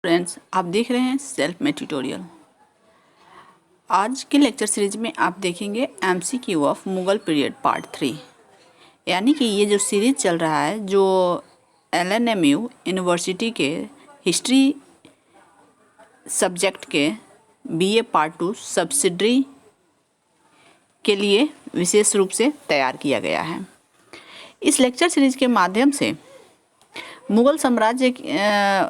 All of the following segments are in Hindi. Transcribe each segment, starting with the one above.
फ्रेंड्स, आप देख रहे हैं सेल्फ मेड ट्यूटोरियल। आज के लेक्चर सीरीज में आप देखेंगे MCQ of Mughal period part 3। यानी कि ये जो सीरीज चल रहा है, जो LNMU यूनिवर्सिटी के हिस्ट्री सब्जेक्ट के BA पार्ट 2 सब्सिडरी के लिए विशेष रूप से तैयार किया गया है। इस लेक्चर सीरीज के माध्यम से मुग़ल साम्राज्य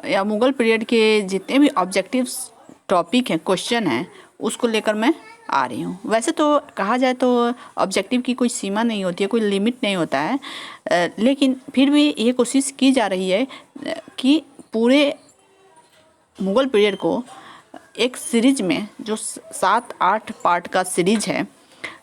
या मुग़ल पीरियड के जितने भी ऑब्जेक्टिव टॉपिक हैं, क्वेश्चन हैं, उसको लेकर मैं आ रही हूँ। वैसे तो कहा जाए तो ऑब्जेक्टिव की कोई सीमा नहीं होती है, कोई लिमिट नहीं होता है, लेकिन फिर भी ये कोशिश की जा रही है कि पूरे मुग़ल पीरियड को एक सीरीज में, जो 7-8 पार्ट का सीरीज है,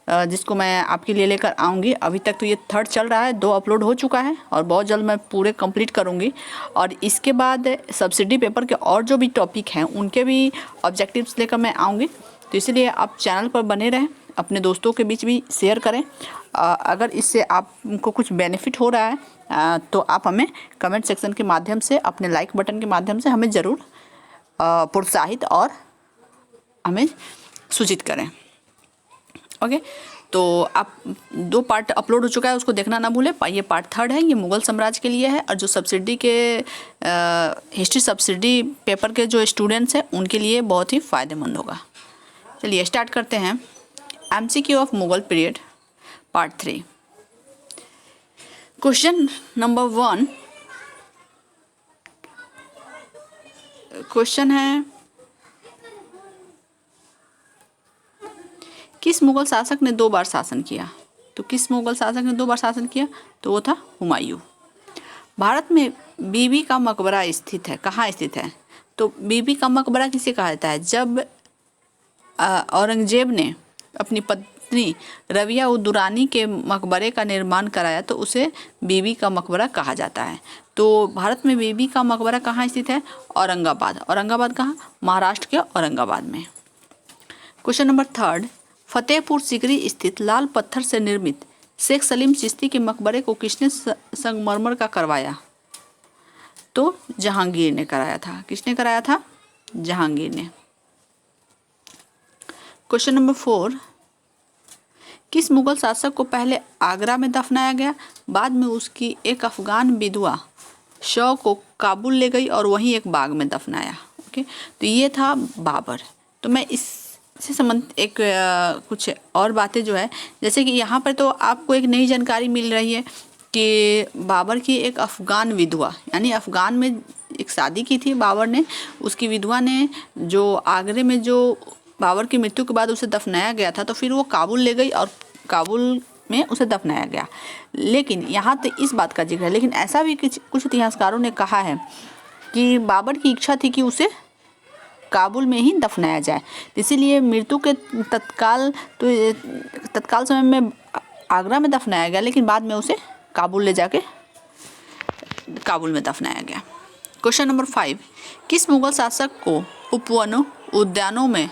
जिसको मैं आपके लिए लेकर आऊँगी। अभी तक तो ये 3rd चल रहा है, 2 अपलोड हो चुका है और बहुत जल्द मैं पूरे कंप्लीट करूँगी। और इसके बाद सब्सिडी पेपर के और जो भी टॉपिक हैं उनके भी ऑब्जेक्टिव्स लेकर मैं आऊँगी। तो इसलिए आप चैनल पर बने रहें, अपने दोस्तों के बीच भी शेयर करें। अगर इससे आपको कुछ बेनिफिट हो रहा है तो आप हमें कमेंट सेक्शन के माध्यम से, अपने लाइक बटन के माध्यम से हमें ज़रूर प्रोत्साहित और हमें सूचित करें। ओके, तो आप 2 पार्ट अपलोड हो चुका है, उसको देखना ना भूलें। ये पार्ट 3rd है, ये मुग़ल साम्राज्य के लिए है, और जो सब्सिडी के हिस्ट्री सब्सिडी पेपर के जो स्टूडेंट्स हैं उनके लिए बहुत ही फ़ायदेमंद होगा। चलिए स्टार्ट करते हैं। MCQ of Mughal period part 3। Question number 1 question है, किस मुग़ल शासक ने 2 बार शासन किया? तो किस मुग़ल शासक ने 2 बार शासन किया? तो वो था हुमायूं। भारत में बीबी का मकबरा स्थित है, कहाँ स्थित है? तो बीबी का मकबरा किसे कहा जाता है? जब औरंगजेब ने अपनी पत्नी रबिया उद दुरानी के मकबरे का निर्माण कराया तो उसे बीबी का मकबरा कहा जाता है। तो भारत में बीबी का मकबरा कहाँ स्थित है? औरंगाबाद। औरंगाबाद कहाँ? महाराष्ट्र के औरंगाबाद में। क्वेश्चन नंबर 3, फतेहपुर सीकरी स्थित लाल पत्थर से निर्मित शेख सलीम चिश्ती के मकबरे को किसने संगमरमर का करवाया? तो जहांगीर ने कराया था। किसने कराया था? जहांगीर ने। क्वेश्चन नंबर 4, किस मुगल शासक को पहले आगरा में दफनाया गया, बाद में उसकी एक अफगान विधवा शव को काबुल ले गई और वहीं एक बाग में दफनाया? ओके, तो ये था बाबर। तो मैं इससे संबंधित एक कुछ और बातें जो है, जैसे कि यहाँ पर तो आपको एक नई जानकारी मिल रही है कि बाबर की एक अफगान विधवा, यानी अफगान में एक शादी की थी बाबर ने, उसकी विधवा ने, जो आगरे में जो बाबर की मृत्यु के बाद उसे दफनाया गया था, तो फिर वो काबुल ले गई और काबुल में उसे दफनाया गया। लेकिन यहाँ तो इस बात का जिक्र है, लेकिन ऐसा भी कुछ इतिहासकारों ने कहा है कि बाबर की इच्छा थी कि उसे काबुल में ही दफनाया जाए, इसीलिए मृत्यु के तत्काल समय में आगरा में दफनाया गया, लेकिन बाद में उसे काबुल ले जाके काबुल में दफनाया गया। क्वेश्चन नंबर 5, किस मुगल शासक को उपवनों उद्यानों में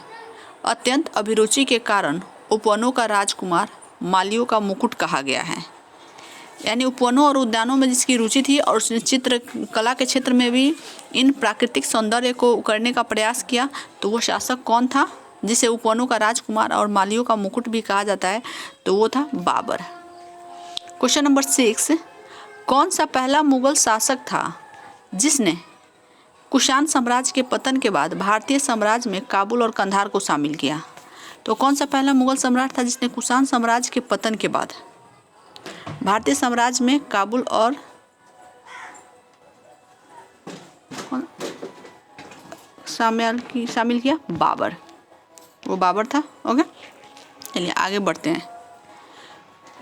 अत्यंत अभिरुचि के कारण उपवनों का राजकुमार, मालियों का मुकुट कहा गया है? यानी उपवनों और उद्यानों में जिसकी रुचि थी और उसने चित्र कला के क्षेत्र में भी इन प्राकृतिक सौंदर्य को उकरने का प्रयास किया, तो वो शासक कौन था जिसे उपवनों का राजकुमार और मालियों का मुकुट भी कहा जाता है? तो वो था बाबर। क्वेश्चन नंबर 6, कौन सा पहला मुगल शासक था जिसने कुषाण साम्राज्य के पतन के बाद भारतीय साम्राज्य में काबुल और कंधार को शामिल किया? तो कौन सा पहला मुगल सम्राट था जिसने कुषाण साम्राज्य के पतन के बाद भारतीय साम्राज्य में काबुल और शामिल किया? बाबर। वो बाबर था। ओके, चलिए आगे बढ़ते हैं।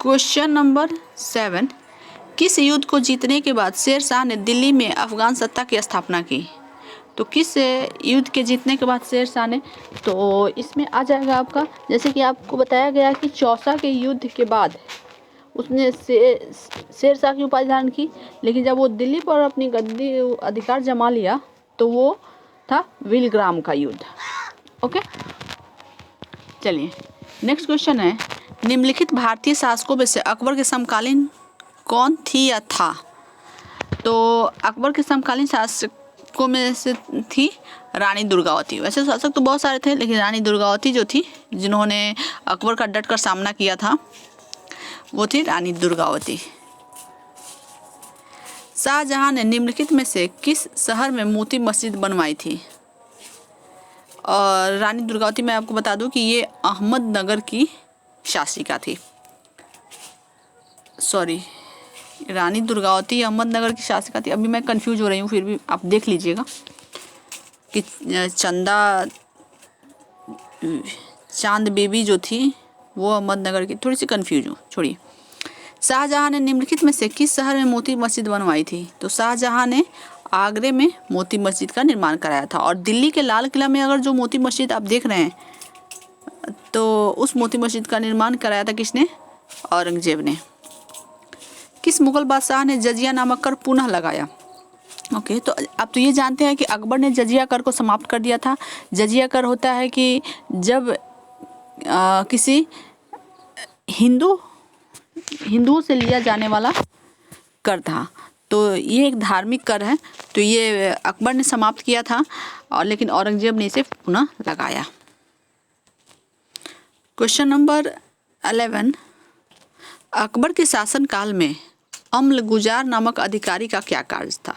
क्वेश्चन नंबर 7, किस युद्ध को जीतने के बाद शेर शाह ने दिल्ली में अफगान सत्ता की स्थापना की? तो किस युद्ध के जीतने के बाद शेर शाह ने, तो इसमें आ जाएगा आपका, जैसे कि आपको बताया गया कि चौसा के युद्ध के बाद उसने शेर शाह की उपाधि धारण की, लेकिन जब वो दिल्ली पर अपनी गद्दी अधिकार जमा लिया तो वो था विलग्राम का युद्ध। ओके, चलिए नेक्स्ट क्वेश्चन है, निम्नलिखित भारतीय शासकों में से अकबर के समकालीन कौन थी या था? तो अकबर के समकालीन शासक शासकों में से थी रानी दुर्गावती। वैसे शासक तो बहुत सारे थे, लेकिन रानी दुर्गावती जो थी, जिन्होंने अकबर का डट कर सामना किया था, वो थी रानी दुर्गावती। शाहजहां ने निम्नलिखित में से किस शहर में मोती मस्जिद बनवाई थी? और रानी दुर्गावती मैं आपको बता दूं कि ये अहमदनगर की शासिका थी। सॉरी, रानी दुर्गावती अहमदनगर की शासिका थी। अभी मैं कंफ्यूज हो रही हूँ, फिर भी आप देख लीजिएगा कि चांद बेबी जो थी वो अहमदनगर की, थोड़ी सी कंफ्यूज हूँ, छोड़िए। शाहजहां ने निम्नलिखित में से किस शहर में मोती मस्जिद बनवाई थी? तो शाहजहां ने आगरे में मोती मस्जिद का निर्माण कराया था। और दिल्ली के लाल किला में अगर जो मोती मस्जिद आप देख रहे हैं, तो उस मोती मस्जिद का निर्माण कराया था किसने? औरंगजेब ने। किस मुगल बादशाह ने जजिया नामक कर पुनः लगाया? ओके, तो आप तो ये जानते हैं कि अकबर ने जजिया कर को समाप्त कर दिया था। जजिया कर होता है कि जब किसी हिंदुओं से लिया जाने वाला कर था, तो ये एक धार्मिक कर है, तो ये अकबर ने समाप्त किया था, और लेकिन औरंगजेब ने इसे पुनः लगाया। क्वेश्चन नंबर 11, अकबर के शासनकाल में अम्लगुजार नामक अधिकारी का क्या कार्य था?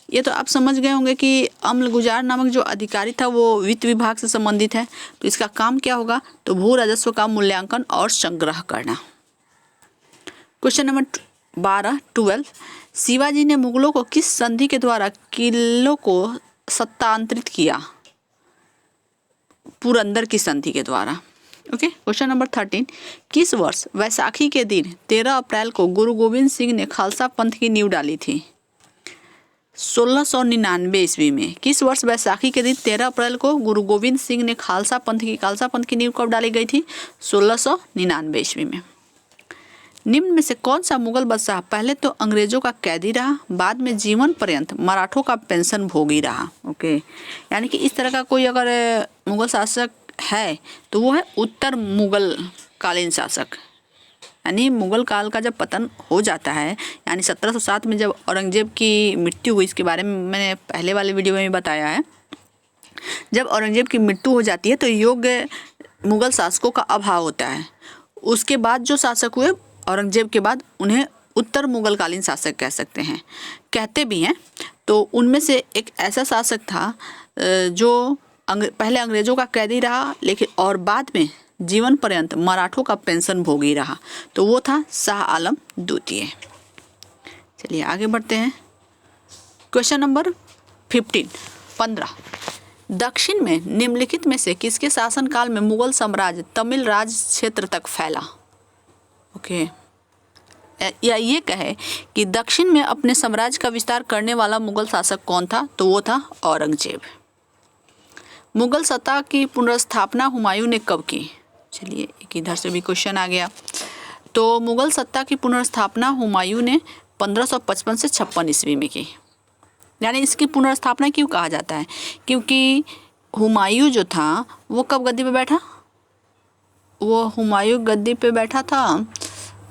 ये तो आप समझ गए होंगे कि अम्लगुजार नामक जो अधिकारी था वो वित्त विभाग से संबंधित है। तो इसका काम क्या होगा? तो भू राजस्व का मूल्यांकन और संग्रह करना। क्वेश्चन नंबर 12 शिवाजी ने मुगलों को किस संधि के द्वारा किलों को सत्तांतरित किया? पुरंदर की संधि के द्वारा। ओके, क्वेश्चन नंबर 13, किस वर्ष वैसाखी के दिन 13 अप्रैल को गुरु गोविंद सिंह ने खालसा पंथ की नींव डाली थी? 1699 ईस्वी में। किस वर्ष वैसाखी के दिन 13 अप्रैल को गुरु गोविंद सिंह ने खालसा पंथ की नींव कब डाली गई थी? 1699 ईस्वी में। निम्न में से कौन सा मुगल बादशाह पहले तो अंग्रेजों का कैदी रहा, बाद में जीवन पर्यंत मराठों का पेंशन भोगी रहा? ओके, यानी कि इस तरह का कोई अगर मुगल शासक है तो वो है उत्तर मुगल कालीन शासक। यानी मुगल काल का जब पतन हो जाता है, यानी 1707 में जब औरंगजेब की मृत्यु हुई, इसके बारे में मैंने पहले वाले वीडियो में भी बताया है। जब औरंगजेब की मृत्यु हो जाती है तो योग्य मुगल शासकों का अभाव होता है। उसके बाद जो शासक हुए औरंगजेब के बाद, उन्हें उत्तर मुगल कालीन शासक कह सकते हैं, कहते भी हैं। तो उनमें से एक ऐसा शासक था जो पहले अंग्रेजों का कैदी रहा, लेकिन और बाद में जीवन पर्यंत मराठों का पेंशन भोगी रहा, तो वो था शाह आलम द्वितीय। चलिए आगे बढ़ते हैं। क्वेश्चन नंबर 15 दक्षिण में निम्नलिखित में से किसके शासनकाल में मुगल साम्राज्य तमिल राज क्षेत्र तक फैला? ओके, या ये कहे कि दक्षिण में अपने साम्राज्य का विस्तार करने वाला मुगल शासक कौन था? तो वो था औरंगजेब। मुगल सत्ता की पुनर्स्थापना हुमायूं ने कब की? चलिए एक इधर से भी क्वेश्चन आ गया। तो मुगल सत्ता की पुनर्स्थापना हुमायूं ने 1555 से 56 ईस्वी में की। यानी इसकी पुनर्स्थापना क्यों कहा जाता है? क्योंकि हुमायूं जो था वो कब गद्दी पे बैठा? वो हुमायूं गद्दी पे बैठा था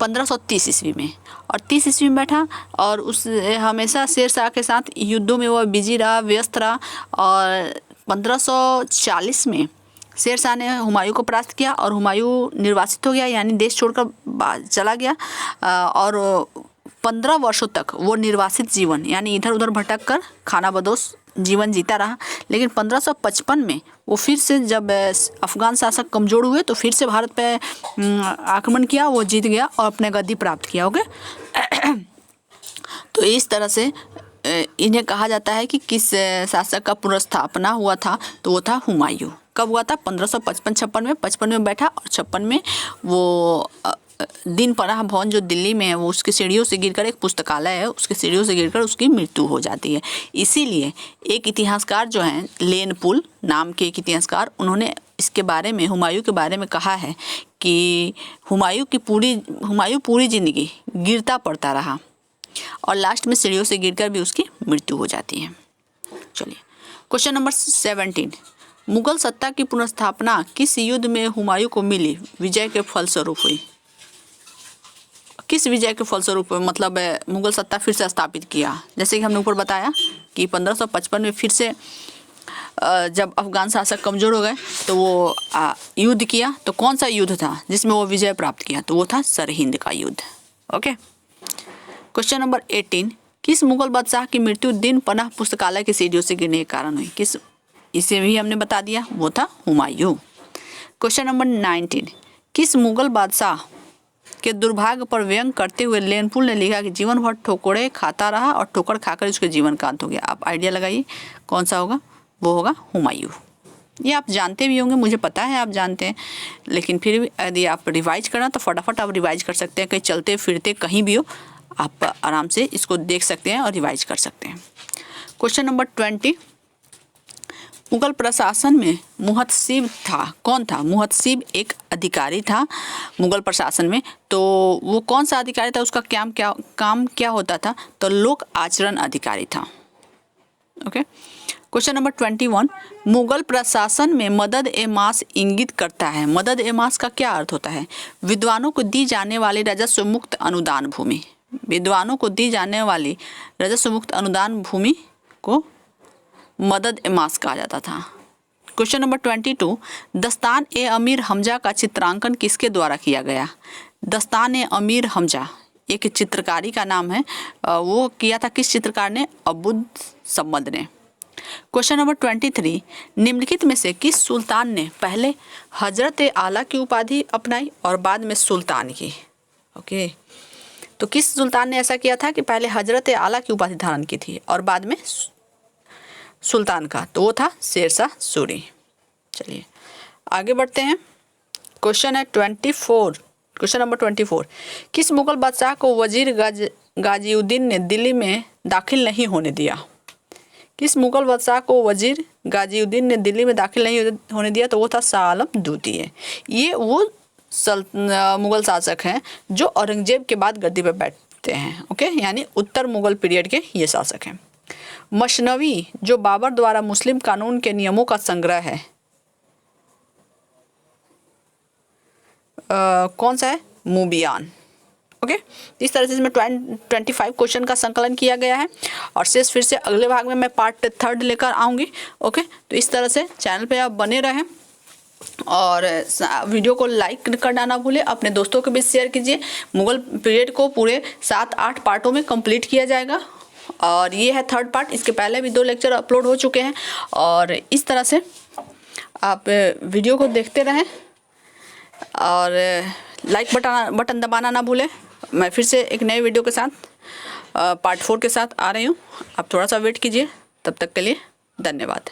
1530 ईस्वी में, और 30 ईस्वी में बैठा, और उस हमेशा शेरशाह के साथ युद्धों में वो बिजी रहा, व्यस्त रहा। और 1540 में शेरशाह ने हुमायूं को परास्त किया और हुमायूं निर्वासित हो गया, यानी देश छोड़कर चला गया। और 15 वर्षों तक वो निर्वासित जीवन, यानी इधर उधर भटक कर खाना बदोश जीवन जीता रहा। लेकिन 1555 में वो फिर से, जब अफगान शासक कमज़ोर हुए, तो फिर से भारत पे आक्रमण किया, वो जीत गया और अपने गद्दी प्राप्त किया। ओके तो इस तरह से इन्हें कहा जाता है कि किस शासक का पुनर्स्थापना हुआ था? तो वो था हुमायूं। कब हुआ था? 1555-56 में। 55 में बैठा और 56 में वो दीन पनाह भवन जो दिल्ली में है, वो उसकी सीढ़ियों से गिरकर, एक पुस्तकालय है, उसकी सीढ़ियों से गिरकर उसकी मृत्यु हो जाती है। इसीलिए एक इतिहासकार जो हैं, लेनपुल नाम के एक इतिहासकार, उन्होंने इसके बारे में, हुमायूं के बारे में कहा है कि हुमायूं पूरी जिंदगी गिरता पड़ता रहा और लास्ट में सीढ़ियों से गिरकर भी उसकी मृत्यु हो जाती है। चलिए क्वेश्चन नंबर 17 मुगल सत्ता की पुनर्स्थापना किस युद्ध में हुमायूं को मिली विजय के फलस्वरूप हुई? किस विजय के फलस्वरूप मतलब मुगल सत्ता फिर से स्थापित किया? जैसे कि हमने ऊपर बताया कि 1555 में फिर से जब अफगान शासक कमज़ोर हो गए तो वो युद्ध किया। तो कौन सा युद्ध था जिसमें वो विजय प्राप्त किया? तो वो था सरहिंद का युद्ध। ओके। क्वेश्चन नंबर 18, किस मुगल बादशाह की मृत्यु दिन पनाह पुस्तकालय की सीढ़ियों से गिरने के कारण हुई? किस, इसे भी हमने बता दिया, वो था हुमायूं। क्वेश्चन नंबर 19, किस मुगल बादशाह के दुर्भाग्य पर व्यंग करते हुए लेनपुल ने लिखा कि जीवन भर ठोकरे खाता रहा और ठोकर खाकर उसके जीवन का अंत हो गया? आप आइडिया लगाइए कौन सा होगा? वो होगा हुमायूं। ये आप जानते भी होंगे, मुझे पता है आप जानते हैं, लेकिन फिर भी यदि आप रिवाइज करना तो फटाफट आप रिवाइज कर सकते हैं। कहीं चलते फिरते कहीं भी हो आप आराम से इसको देख सकते हैं और रिवाइज कर सकते हैं। क्वेश्चन नंबर 20, मुगल प्रशासन में मुहतसिब था, कौन था? मुहतसिब एक अधिकारी था मुगल प्रशासन में। तो वो कौन सा अधिकारी था, उसका काम क्या होता था? तो लोक आचरण अधिकारी था। ओके। क्वेश्चन नंबर 21, मुगल प्रशासन में मदद ए मास इंगित करता है। मदद ए मास का क्या अर्थ होता है? विद्वानों को दी जाने वाली राजस्व मुक्त अनुदान भूमि। विद्वानों को दी जाने वाली राजस्व मुक्त अनुदान भूमि को मदद ए मास कहा जाता था। क्वेश्चन नंबर 22, दस्तान ए अमीर हमजा का चित्रांकन किसके द्वारा किया गया? दस्तान ए अमीर हमजा एक चित्रकारी का नाम है, वो किया था किस चित्रकार ने? अबुद सम्मद ने। क्वेश्चन नंबर 23, निम्नलिखित में से किस सुल्तान ने पहले हजरत आला की उपाधि अपनाई और बाद में सुल्तान की? ओके। तो किस सुल्तान ने ऐसा किया था कि पहले हजरत आला की उपाधि धारण की थी और बाद में सुल्तान का? तो वो था शेरशाह सूरी। चलिए आगे बढ़ते हैं। क्वेश्चन है 24, क्वेश्चन नंबर 24, किस मुगल बादशाह को वजीर गाजीउद्दीन ने दिल्ली में दाखिल नहीं होने दिया? किस मुगल बादशाह को वजीर गाजीउद्दीन ने दिल्ली में दाखिल नहीं होने दिया? तो वो था शाह आलम द्वितीय। ये वो मुगल शासक हैं जो औरंगजेब के बाद गद्दी पर बैठते हैं। ओके, यानी उत्तर मुगल पीरियड के ये शासक हैं। मसनवी जो बाबर द्वारा मुस्लिम कानून के नियमों का संग्रह है, कौन सा है? मुबियान। ओके, इस तरह से इसमें 25 क्वेश्चन का संकलन किया गया है और शेष फिर से अगले भाग में मैं पार्ट 3 लेकर आऊँगी। ओके, तो इस तरह से चैनल पे आप बने रहें और वीडियो को लाइक करना ना भूलें, अपने दोस्तों के बीच शेयर कीजिए। मुगल पीरियड को पूरे 7-8 पार्टों में कंप्लीट किया जाएगा और ये है 3rd पार्ट। इसके पहले भी 2 लेक्चर अपलोड हो चुके हैं और इस तरह से आप वीडियो को देखते रहें और लाइक बटन दबाना ना भूलें। मैं फिर से एक नए वीडियो के साथ पार्ट 4 के साथ आ रही हूँ, आप थोड़ा सा वेट कीजिए। तब तक के लिए धन्यवाद।